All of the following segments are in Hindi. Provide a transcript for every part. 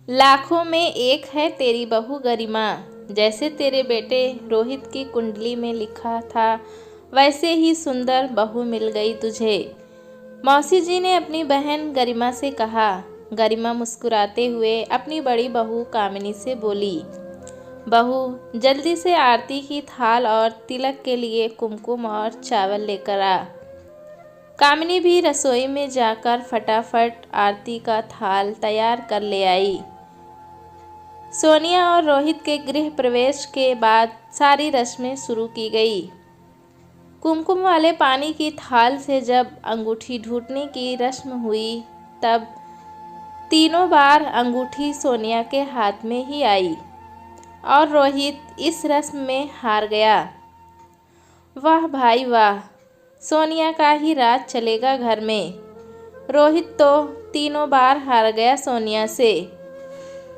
लाखों में एक है तेरी बहू गरिमा। जैसे तेरे बेटे रोहित की कुंडली में लिखा था, वैसे ही सुंदर बहू मिल गई तुझे। मौसी जी ने अपनी बहन गरिमा से कहा। गरिमा मुस्कुराते हुए अपनी बड़ी बहू कामिनी से बोली, बहू जल्दी से आरती की थाल और तिलक के लिए कुमकुम और चावल लेकर आ। कामिनी भी रसोई में जाकर फटाफट आरती का थाल तैयार कर ले आई। सोनिया और रोहित के गृह प्रवेश के बाद सारी रस्में शुरू की गई। कुमकुम वाले पानी की थाल से जब अंगूठी ढूंढने की रस्म हुई, तब तीनों बार अंगूठी सोनिया के हाथ में ही आई और रोहित इस रस्म में हार गया। वाह भाई वाह, सोनिया का ही राज चलेगा घर में। रोहित तो तीनों बार हार गया सोनिया से।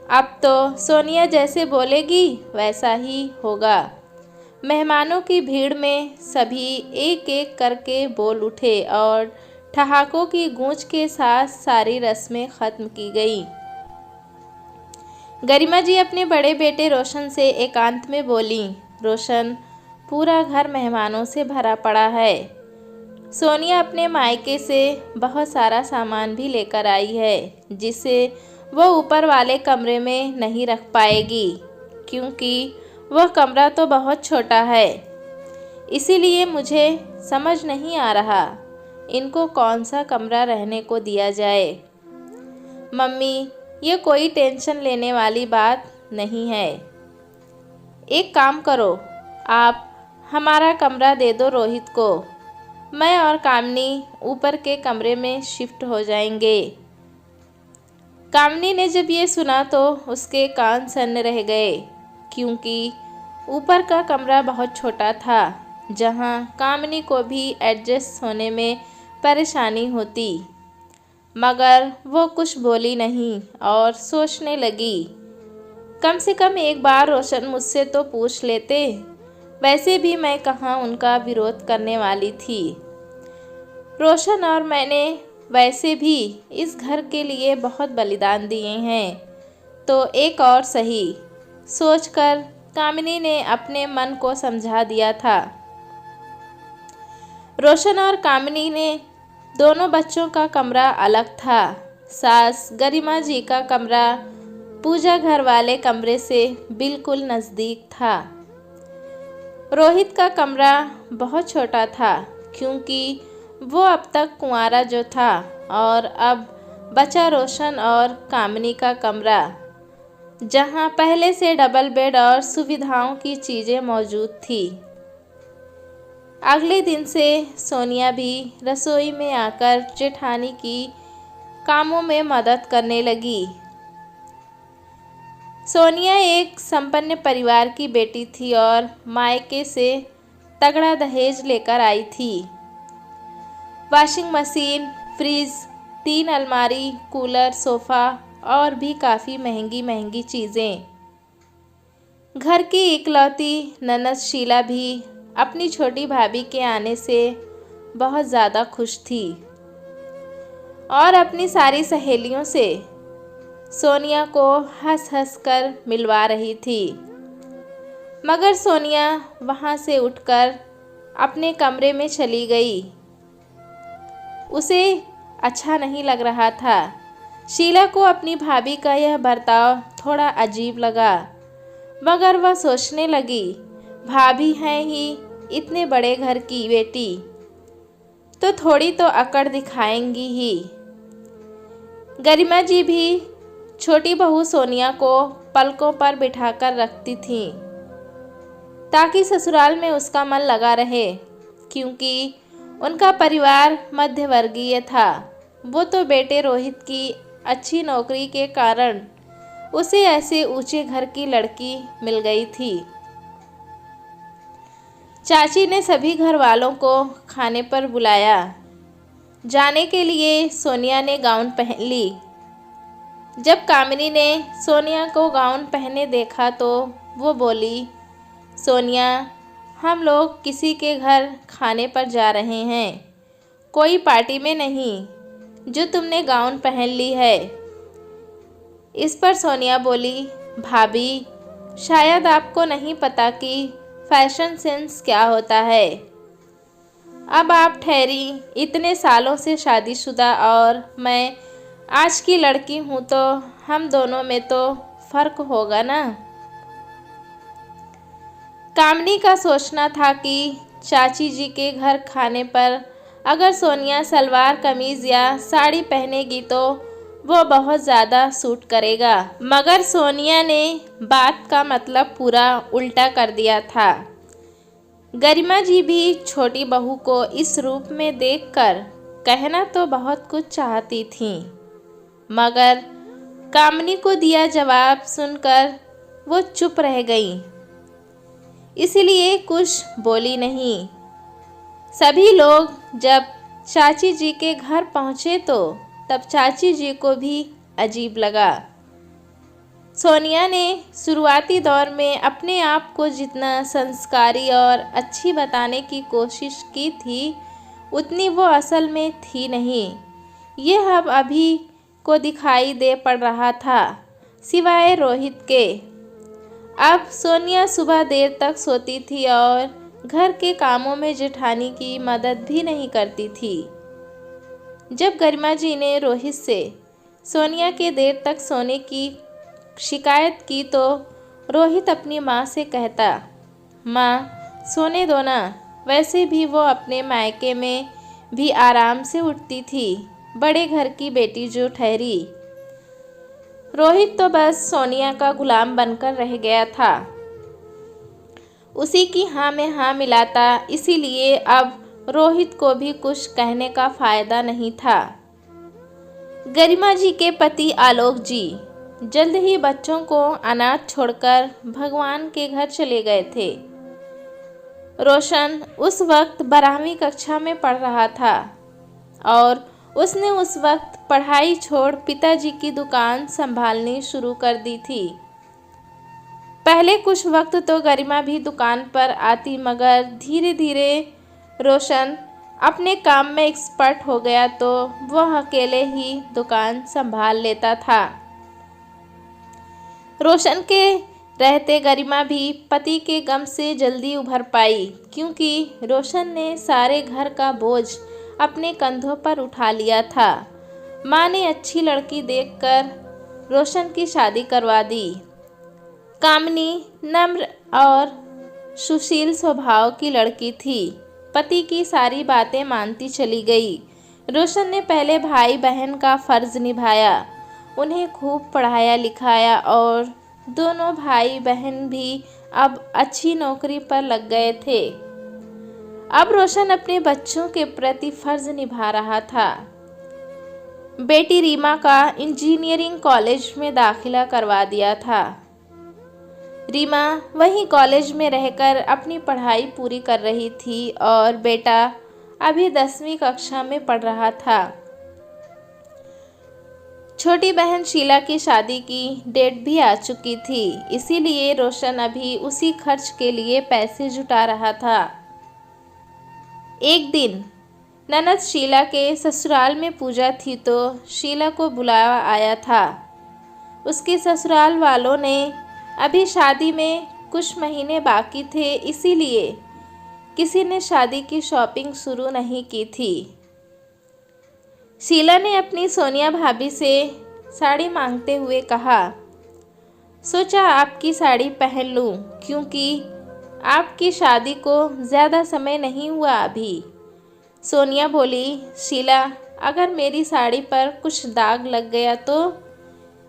अब तो सोनिया जैसे बोलेगी वैसा ही होगा। मेहमानों की भीड़ में सभी एक एक करके बोल उठे और ठहाकों की गूंज के साथ सारी रस्में खत्म की गई। गरिमा जी अपने बड़े बेटे रोशन से एकांत में बोली, रोशन, पूरा घर मेहमानों से भरा पड़ा है। सोनिया अपने मायके से बहुत सारा सामान भी लेकर आई है, जिसे वो ऊपर वाले कमरे में नहीं रख पाएगी, क्योंकि वह कमरा तो बहुत छोटा है। इसीलिए मुझे समझ नहीं आ रहा इनको कौन सा कमरा रहने को दिया जाए। मम्मी, ये कोई टेंशन लेने वाली बात नहीं है। एक काम करो, आप हमारा कमरा दे दो रोहित को। मैं और कामनी ऊपर के कमरे में शिफ्ट हो जाएंगे। कामनी ने जब ये सुना तो उसके कान सन्न रह गए, क्योंकि ऊपर का कमरा बहुत छोटा था, जहाँ कामनी को भी एडजस्ट होने में परेशानी होती। मगर वो कुछ बोली नहीं और सोचने लगी, कम से कम एक बार रोशन मुझसे तो पूछ लेते। वैसे भी मैं कहाँ उनका विरोध करने वाली थी। रोशन और मैंने वैसे भी इस घर के लिए बहुत बलिदान दिए हैं, तो एक और सही सोचकर कामिनी ने अपने मन को समझा दिया था। रोशन और कामिनी ने दोनों बच्चों का कमरा अलग था। सास गरिमा जी का कमरा पूजा घर वाले कमरे से बिल्कुल नज़दीक था। रोहित का कमरा बहुत छोटा था, क्योंकि वो अब तक कुंवारा जो था, और अब बचा रोशन और कामिनी का कमरा, जहां पहले से डबल बेड और सुविधाओं की चीज़ें मौजूद थी। अगले दिन से सोनिया भी रसोई में आकर जेठानी की कामों में मदद करने लगी। सोनिया एक संपन्न परिवार की बेटी थी और मायके से तगड़ा दहेज लेकर आई थी। वॉशिंग मशीन, फ्रिज, 3 अलमारी, कूलर, सोफ़ा और भी काफ़ी महंगी महंगी चीज़ें। घर की इकलौती ननद शीला भी अपनी छोटी भाभी के आने से बहुत ज़्यादा खुश थी और अपनी सारी सहेलियों से सोनिया को हंस हंस कर मिलवा रही थी। मगर सोनिया वहाँ से उठकर अपने कमरे में चली गई। उसे अच्छा नहीं लग रहा था। शीला को अपनी भाभी का यह बर्ताव थोड़ा अजीब लगा, मगर वह सोचने लगी, भाभी हैं ही इतने बड़े घर की बेटी, तो थोड़ी तो अकड़ दिखाएंगी ही। गरिमा जी भी छोटी बहू सोनिया को पलकों पर बिठाकर रखती थीं, ताकि ससुराल में उसका मन लगा रहे, क्योंकि उनका परिवार मध्यवर्गीय था। वो तो बेटे रोहित की अच्छी नौकरी के कारण उसे ऐसे ऊंचे घर की लड़की मिल गई थी। चाची ने सभी घर वालों को खाने पर बुलाया। जाने के लिए सोनिया ने गाउन पहन ली। जब कामिनी ने सोनिया को गाउन पहने देखा तो वो बोली, सोनिया, हम लोग किसी के घर खाने पर जा रहे हैं, कोई पार्टी में नहीं। जो तुमने गाउन पहन ली है, इस पर सोनिया बोली, भाभी शायद आपको नहीं पता कि फैशन सेंस क्या होता है। अब आप ठहरी, इतने सालों से शादीशुदा और मैं आज की लड़की हूँ तो हम दोनों में तो फर्क होगा ना। कामनी का सोचना था कि चाची जी के घर खाने पर अगर सोनिया सलवार कमीज या साड़ी पहनेगी तो वो बहुत ज़्यादा सूट करेगा, मगर सोनिया ने बात का मतलब पूरा उल्टा कर दिया था। गरिमा जी भी छोटी बहू को इस रूप में देखकर कहना तो बहुत कुछ चाहती थीं, मगर कामनी को दिया जवाब सुनकर वो चुप रह गईं, इसलिए कुछ बोली नहीं। सभी लोग जब चाची जी के घर पहुँचे तो तब चाची जी को भी अजीब लगा। सोनिया ने शुरुआती दौर में अपने आप को जितना संस्कारी और अच्छी बताने की कोशिश की थी उतनी वो असल में थी नहीं। ये अब अभी को दिखाई दे पड़ रहा था, सिवाय रोहित के। अब सोनिया सुबह देर तक सोती थी और घर के कामों में जेठानी की मदद भी नहीं करती थी। जब गरिमा जी ने रोहित से सोनिया के देर तक सोने की शिकायत की तो रोहित अपनी माँ से कहता, माँ सोने दो ना, वैसे भी वो अपने मायके में भी आराम से उठती थी, बड़े घर की बेटी जो ठहरी। रोहित तो बस सोनिया का गुलाम बनकर रह गया था, उसी की हाँ में हाँ मिलाता, इसीलिए अब रोहित को भी कुछ कहने का फायदा नहीं था। गरिमा जी के पति आलोक जी जल्द ही बच्चों को अनाथ छोड़कर भगवान के घर चले गए थे। रोशन उस वक्त 12वीं कक्षा में पढ़ रहा था और उसने उस वक्त पढ़ाई छोड़ पिताजी की दुकान संभालनी शुरू कर दी थी। पहले कुछ वक्त तो गरिमा भी दुकान पर आती, मगर धीरे धीरे रोशन अपने काम में एक्सपर्ट हो गया तो वह अकेले ही दुकान संभाल लेता था। रोशन के रहते गरिमा भी पति के गम से जल्दी उभर पाई, क्योंकि रोशन ने सारे घर का बोझ अपने कंधों पर उठा लिया था। माँ ने अच्छी लड़की देखकर रोशन की शादी करवा दी। कामनी नम्र और सुशील स्वभाव की लड़की थी, पति की सारी बातें मानती चली गई। रोशन ने पहले भाई बहन का फर्ज निभाया, उन्हें खूब पढ़ाया लिखाया और दोनों भाई बहन भी अब अच्छी नौकरी पर लग गए थे। अब रोशन अपने बच्चों के प्रति फर्ज निभा रहा था। बेटी रीमा का इंजीनियरिंग कॉलेज में दाखिला करवा दिया था। रीमा वहीं कॉलेज में रहकर अपनी पढ़ाई पूरी कर रही थी और बेटा अभी 10वीं कक्षा में पढ़ रहा था। छोटी बहन शीला की शादी की डेट भी आ चुकी थी, इसीलिए रोशन अभी उसी खर्च के लिए पैसे जुटा रहा था। एक दिन ननद शीला के ससुराल में पूजा थी तो शीला को बुलावा आया था। उसके ससुराल वालों ने अभी शादी में कुछ महीने बाकी थे, इसीलिए किसी ने शादी की शॉपिंग शुरू नहीं की थी। शीला ने अपनी सोनिया भाभी से साड़ी मांगते हुए कहा, सोचा आपकी साड़ी पहन लूं, क्योंकि आपकी शादी को ज़्यादा समय नहीं हुआ अभी। सोनिया बोली, शीला अगर मेरी साड़ी पर कुछ दाग लग गया तो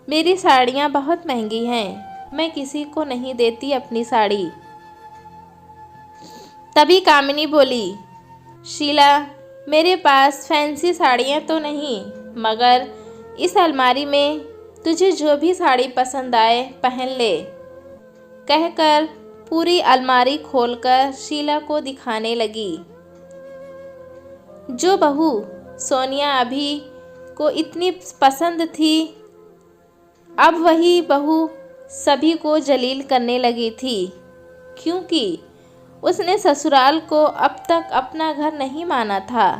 मेरी साड़ियाँ बहुत महंगी हैं, मैं किसी को नहीं देती अपनी साड़ी। तभी कामिनी बोली, शीला मेरे पास फैंसी साड़ियाँ तो नहीं, मगर इस अलमारी में तुझे जो भी साड़ी पसंद आए पहन ले। कहकर पूरी अलमारी खोलकर शीला को दिखाने लगी। जो बहू सोनिया अभी को इतनी पसंद थी, अब वही बहू सभी को जलील करने लगी थी, क्योंकि उसने ससुराल को अब तक अपना घर नहीं माना था।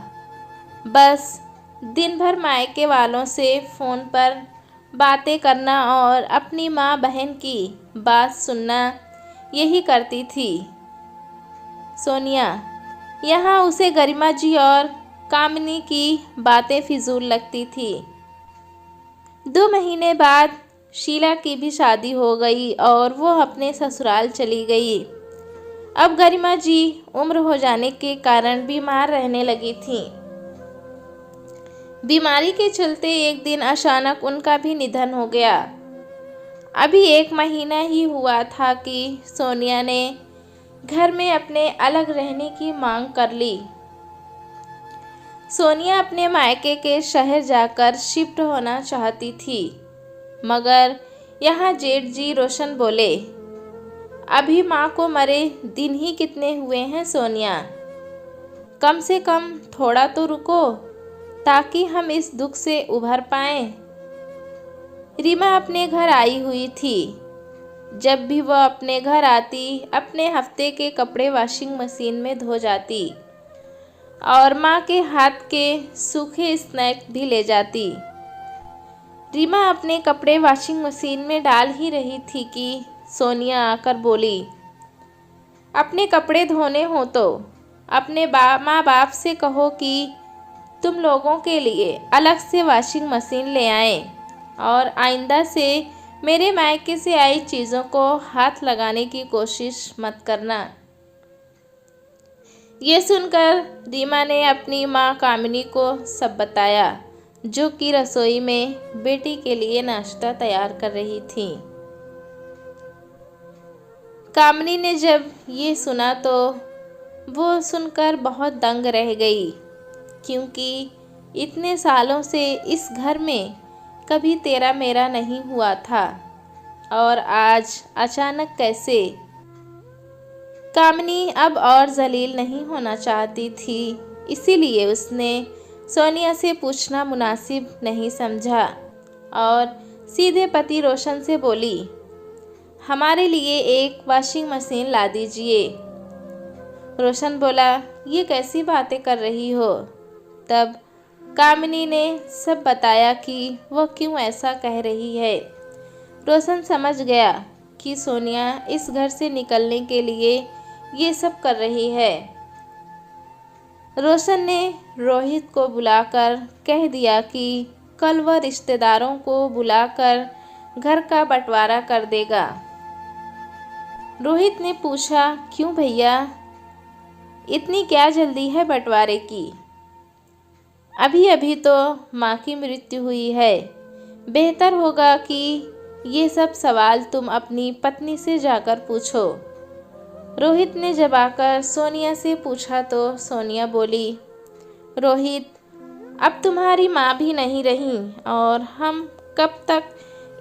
बस दिन भर मायके वालों से फ़ोन पर बातें करना और अपनी माँ बहन की बात सुनना यही करती थी सोनिया। यहाँ उसे गरिमा जी और कामिनी की बातें फिजूल लगती थी। 2 महीने बाद शीला की भी शादी हो गई और वो अपने ससुराल चली गई। अब गरिमा जी उम्र हो जाने के कारण बीमार रहने लगी थीं। बीमारी के चलते एक दिन अचानक उनका भी निधन हो गया। अभी 1 महीना ही हुआ था कि सोनिया ने घर में अपने अलग रहने की मांग कर ली। सोनिया अपने मायके के शहर जाकर शिफ्ट होना चाहती थी, मगर यहाँ जेठ जी रोशन बोले, अभी माँ को मरे दिन ही कितने हुए हैं सोनिया, कम से कम थोड़ा तो रुको ताकि हम इस दुख से उभर पाएं। रीमा अपने घर आई हुई थी। जब भी वह अपने घर आती, अपने हफ्ते के कपड़े वॉशिंग मशीन में धो जाती और माँ के हाथ के सूखे स्नैक भी ले जाती। रीमा अपने कपड़े वॉशिंग मशीन में डाल ही रही थी कि सोनिया आकर बोली, अपने कपड़े धोने हो तो अपने माँ बाप से कहो कि तुम लोगों के लिए अलग से वॉशिंग मशीन ले आएं और आइंदा से मेरे मायके से आई चीज़ों को हाथ लगाने की कोशिश मत करना। ये सुनकर रीमा ने अपनी माँ कामिनी को सब बताया, जो कि रसोई में बेटी के लिए नाश्ता तैयार कर रही थी। कामिनी ने जब ये सुना तो वो सुनकर बहुत दंग रह गई, क्योंकि इतने सालों से इस घर में कभी तेरा मेरा नहीं हुआ था और आज अचानक कैसे। कामिनी अब और जलील नहीं होना चाहती थी, इसीलिए उसने सोनिया से पूछना मुनासिब नहीं समझा और सीधे पति रोशन से बोली, हमारे लिए एक वॉशिंग मशीन ला दीजिए। रोशन बोला, ये कैसी बातें कर रही हो। तब कामिनी ने सब बताया कि वह क्यों ऐसा कह रही है। रोशन समझ गया कि सोनिया इस घर से निकलने के लिए ये सब कर रही है। रोशन ने रोहित को बुलाकर कह दिया कि कल वह रिश्तेदारों को बुलाकर घर का बंटवारा कर देगा। रोहित ने पूछा, क्यों भैया, इतनी क्या जल्दी है बंटवारे की? अभी अभी तो माँ की मृत्यु हुई है। बेहतर होगा कि ये सब सवाल तुम अपनी पत्नी से जाकर पूछो। रोहित ने जब आकर सोनिया से पूछा तो सोनिया बोली, रोहित, अब तुम्हारी माँ भी नहीं रही और हम कब तक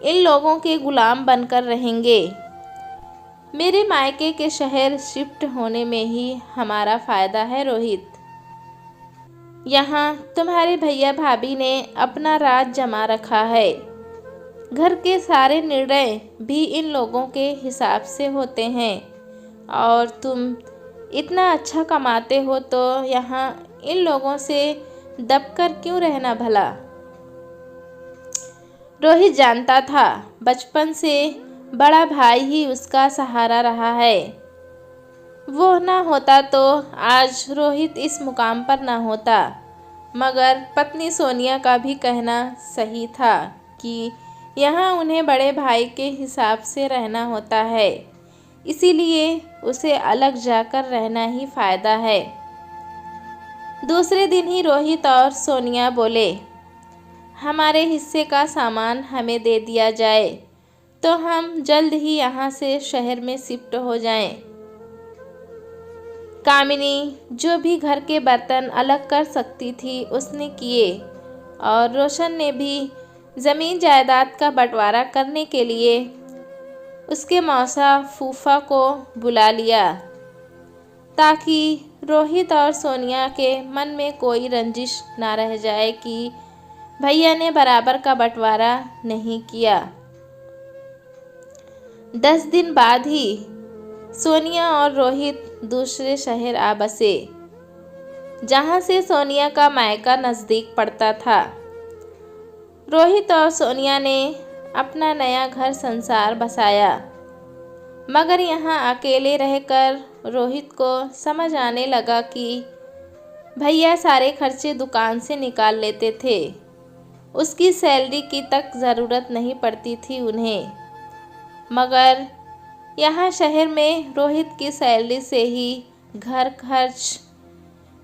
इन लोगों के गुलाम बनकर रहेंगे। मेरे मायके के शहर शिफ्ट होने में ही हमारा फ़ायदा है रोहित। यहाँ तुम्हारे भैया भाभी ने अपना राज जमा रखा है। घर के सारे निर्णय भी इन लोगों के हिसाब से होते हैं और तुम इतना अच्छा कमाते हो तो यहाँ इन लोगों से दबकर क्यों रहना भला। रोहित जानता था बचपन से बड़ा भाई ही उसका सहारा रहा है। वो ना होता तो आज रोहित इस मुकाम पर ना होता, मगर पत्नी सोनिया का भी कहना सही था कि यहाँ उन्हें बड़े भाई के हिसाब से रहना होता है, इसीलिए उसे अलग जाकर रहना ही फ़ायदा है। दूसरे दिन ही रोहित और सोनिया बोले, हमारे हिस्से का सामान हमें दे दिया जाए तो हम जल्द ही यहाँ से शहर में शिफ्ट हो जाएं। कामिनी जो भी घर के बर्तन अलग कर सकती थी उसने किए और रोशन ने भी ज़मीन जायदाद का बंटवारा करने के लिए उसके मौसा फूफा को बुला लिया, ताकि रोहित और सोनिया के मन में कोई रंजिश ना रह जाए कि भैया ने बराबर का बंटवारा नहीं किया। 10 दिन बाद ही सोनिया और रोहित दूसरे शहर आ बसे, जहाँ से सोनिया का मायका नज़दीक पड़ता था। रोहित और सोनिया ने अपना नया घर संसार बसाया, मगर यहाँ अकेले रहकर रोहित को समझ आने लगा कि भैया सारे खर्चे दुकान से निकाल लेते थे। उसकी सैलरी की तक ज़रूरत नहीं पड़ती थी उन्हें। मगर यहाँ शहर में रोहित की सैलरी से ही घर खर्च,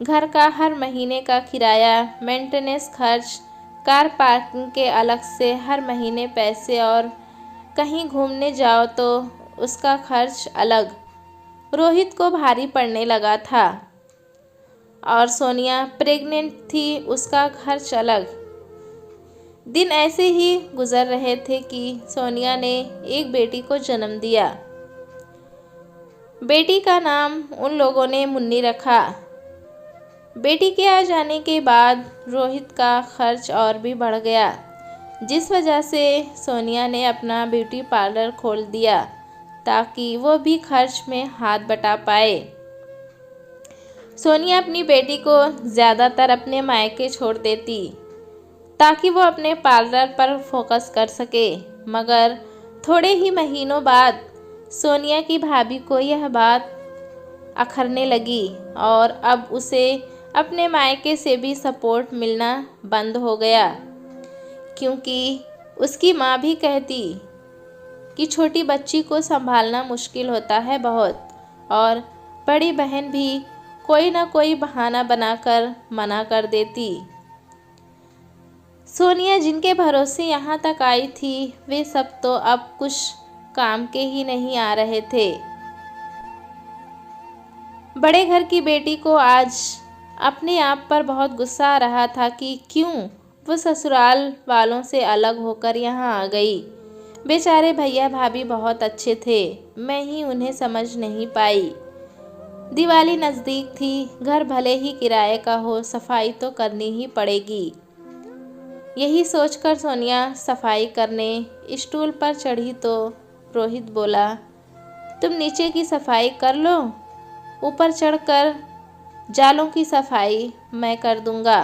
घर का हर महीने का किराया, मेंटेनेंस खर्च, कार पार्किंग के अलग से हर महीने पैसे, और कहीं घूमने जाओ तो उसका खर्च अलग रोहित को भारी पड़ने लगा था। और सोनिया प्रेग्नेंट थी, उसका खर्च अलग। दिन ऐसे ही गुजर रहे थे कि सोनिया ने एक बेटी को जन्म दिया। बेटी का नाम उन लोगों ने मुन्नी रखा। बेटी के आ जाने के बाद रोहित का खर्च और भी बढ़ गया, जिस वजह से सोनिया ने अपना ब्यूटी पार्लर खोल दिया ताकि वो भी खर्च में हाथ बटा पाए। सोनिया अपनी बेटी को ज़्यादातर अपने मायके छोड़ देती ताकि वो अपने पार्लर पर फोकस कर सके। मगर थोड़े ही महीनों बाद सोनिया की भाभी को यह बात अखरने लगी और अब उसे अपने मायके से भी सपोर्ट मिलना बंद हो गया, क्योंकि उसकी माँ भी कहती कि छोटी बच्ची को संभालना मुश्किल होता है बहुत, और बड़ी बहन भी कोई ना कोई बहाना बनाकर मना कर देती। सोनिया जिनके भरोसे यहाँ तक आई थी, वे सब तो अब कुछ काम के ही नहीं आ रहे थे। बड़े घर की बेटी को आज अपने आप पर बहुत गुस्सा आ रहा था कि क्यों वो ससुराल वालों से अलग होकर यहाँ आ गई। बेचारे भैया भाभी बहुत अच्छे थे, मैं ही उन्हें समझ नहीं पाई। दिवाली नज़दीक थी, घर भले ही किराए का हो, सफाई तो करनी ही पड़ेगी। यही सोचकर सोनिया सफाई करने स्टूल पर चढ़ी तो रोहित बोला, तुम नीचे की सफाई कर लो, ऊपर चढ़कर जालों की सफाई मैं कर दूंगा,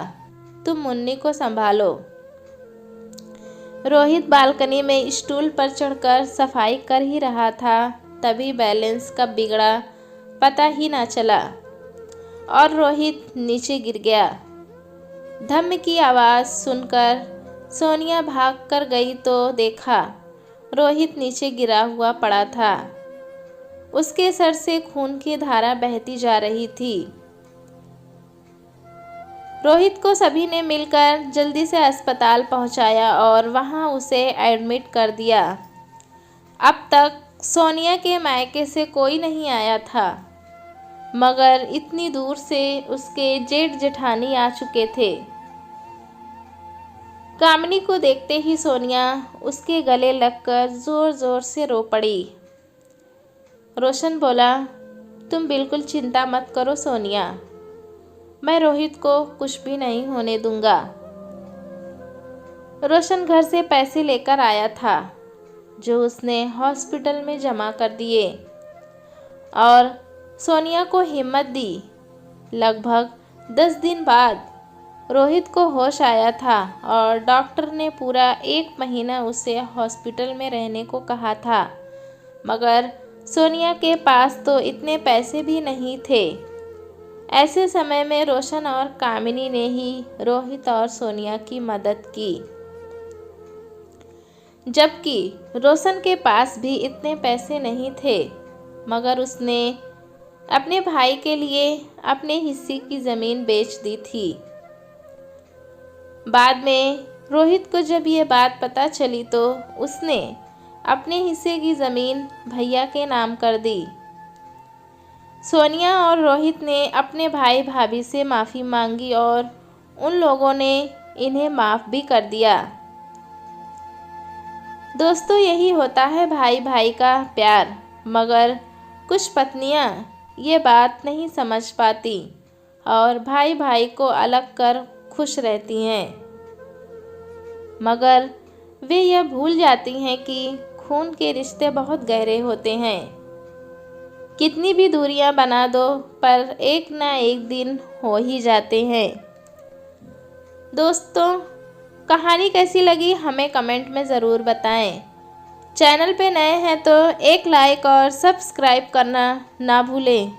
तुम मुन्नी को संभालो। रोहित बालकनी में स्टूल पर चढ़कर सफाई कर ही रहा था, तभी बैलेंस कब बिगड़ा पता ही ना चला और रोहित नीचे गिर गया। धम्म की आवाज़ सुनकर सोनिया भाग कर गई तो देखा रोहित नीचे गिरा हुआ पड़ा था। उसके सर से खून की धारा बहती जा रही थी। रोहित को सभी ने मिलकर जल्दी से अस्पताल पहुंचाया और वहां उसे एडमिट कर दिया। अब तक सोनिया के मायके से कोई नहीं आया था, मगर इतनी दूर से उसके जेठ जेठानी आ चुके थे। कामिनी को देखते ही सोनिया उसके गले लगकर ज़ोर ज़ोर से रो पड़ी। रोशन बोला, तुम बिल्कुल चिंता मत करो सोनिया, मैं रोहित को कुछ भी नहीं होने दूंगा। रोशन घर से पैसे लेकर आया था जो उसने हॉस्पिटल में जमा कर दिए और सोनिया को हिम्मत दी। लगभग 10 दिन बाद रोहित को होश आया था और डॉक्टर ने पूरा 1 महीना उसे हॉस्पिटल में रहने को कहा था, मगर सोनिया के पास तो इतने पैसे भी नहीं थे। ऐसे समय में रोशन और कामिनी ने ही रोहित और सोनिया की मदद की, जबकि रोशन के पास भी इतने पैसे नहीं थे, मगर उसने अपने भाई के लिए अपने हिस्से की ज़मीन बेच दी थी। बाद में रोहित को जब ये बात पता चली तो उसने अपने हिस्से की ज़मीन भैया के नाम कर दी। सोनिया और रोहित ने अपने भाई भाभी से माफ़ी मांगी और उन लोगों ने इन्हें माफ़ भी कर दिया। दोस्तों, यही होता है भाई भाई का प्यार, मगर कुछ पत्नियां ये बात नहीं समझ पाती और भाई भाई को अलग कर खुश रहती हैं, मगर वे यह भूल जाती हैं कि खून के रिश्ते बहुत गहरे होते हैं। कितनी भी दूरियां बना दो, पर एक ना एक दिन हो ही जाते हैं। दोस्तों, कहानी कैसी लगी हमें कमेंट में ज़रूर बताएं। चैनल पे नए हैं तो एक लाइक और सब्सक्राइब करना ना भूलें।